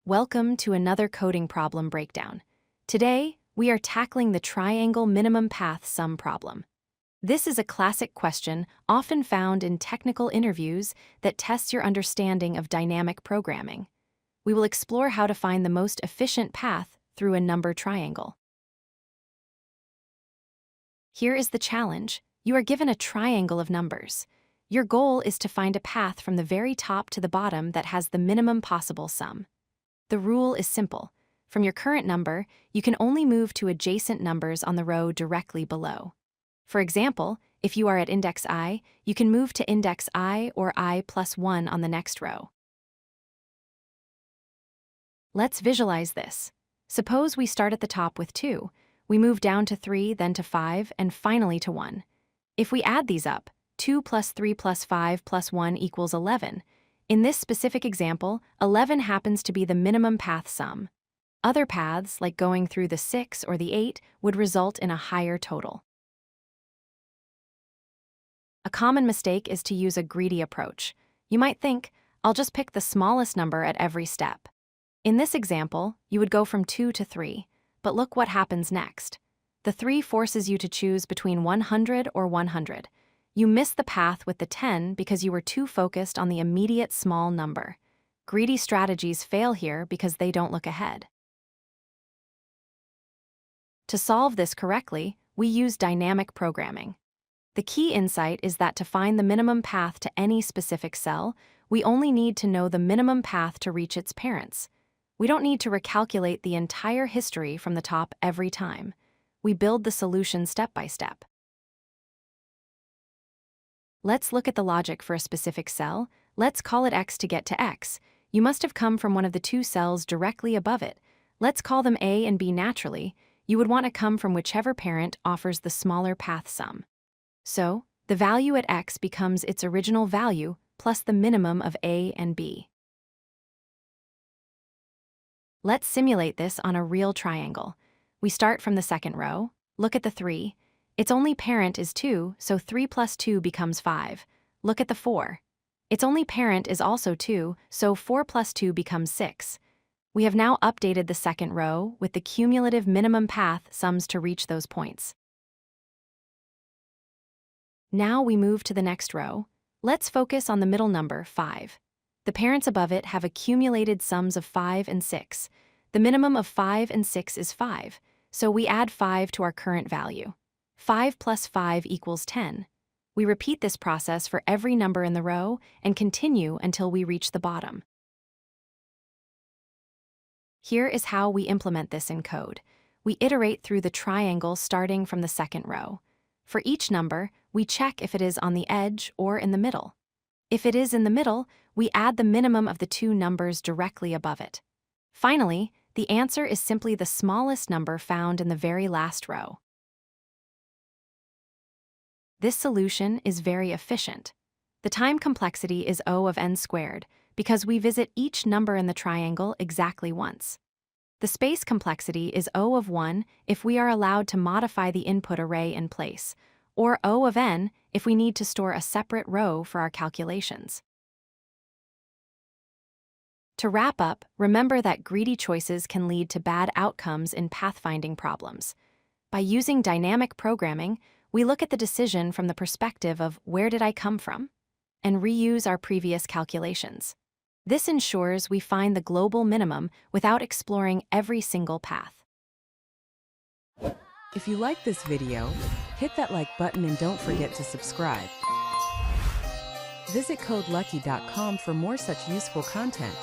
Welcome to another coding problem breakdown. Today, we are tackling the triangle minimum path sum problem. This is a classic question often found in technical interviews that tests your understanding of dynamic programming. We will explore how to find the most efficient path through a number triangle. Here is the challenge. You are given a triangle of numbers. Your goal is to find a path from the very top to the bottom that has the minimum possible sum. The rule is simple. From your current number, you can only move to adjacent numbers on the row directly below. For example, if you are at index I, you can move to index I or I plus 1 on the next row. Let's visualize this. Suppose we start at the top with 2. We move down to 3, then to 5, and finally to 1. If we add these up, 2 plus 3 plus 5 plus 1 equals 11. In this specific example, 11 happens to be the minimum path sum. Other paths, like going through the 6 or the 8, would result in a higher total. A common mistake is to use a greedy approach. You might think, I'll just pick the smallest number at every step. In this example, you would go from 2 to 3, but look what happens next. The 3 forces you to choose between 100 or 100. You miss the path with the 10 because you were too focused on the immediate small number. Greedy strategies fail here because they don't look ahead. To solve this correctly, we use dynamic programming. The key insight is that to find the minimum path to any specific cell, we only need to know the minimum path to reach its parents. We don't need to recalculate the entire history from the top every time. We build the solution step by step. Let's look at the logic for a specific cell. Let's call it X to get to X. You must have come from one of the two cells directly above it. Let's call them A and B naturally. You would want to come from whichever parent offers the smaller path sum. So, the value at X becomes its original value plus the minimum of A and B. Let's simulate this on a real triangle. We start from the second row. Look at the 3. Its only parent is 2, so 3 plus 2 becomes 5. Look at the 4. Its only parent is also 2, so 4 plus 2 becomes 6. We have now updated the second row with the cumulative minimum path sums to reach those points. Now we move to the next row. Let's focus on the middle number, 5. The parents above it have accumulated sums of 5 and 6. The minimum of 5 and 6 is 5, so we add 5 to our current value. 5 plus 5 equals 10. We repeat this process for every number in the row and continue until we reach the bottom. Here is how we implement this in code. We iterate through the triangle starting from the second row. For each number, we check if it is on the edge or in the middle. If it is in the middle, we add the minimum of the two numbers directly above it. Finally, the answer is simply the smallest number found in the very last row. This solution is very efficient. The time complexity is O of n squared because we visit each number in the triangle exactly once. The space complexity is O of 1 if we are allowed to modify the input array in place, or O of n if we need to store a separate row for our calculations. To wrap up, remember that greedy choices can lead to bad outcomes in pathfinding problems. By using dynamic programming, we look at the decision from the perspective of where did I come from, and reuse our previous calculations. This ensures we find the global minimum without exploring every single path. If you like this video, hit that like button and don't forget to subscribe. Visit codelucky.com for more such useful content.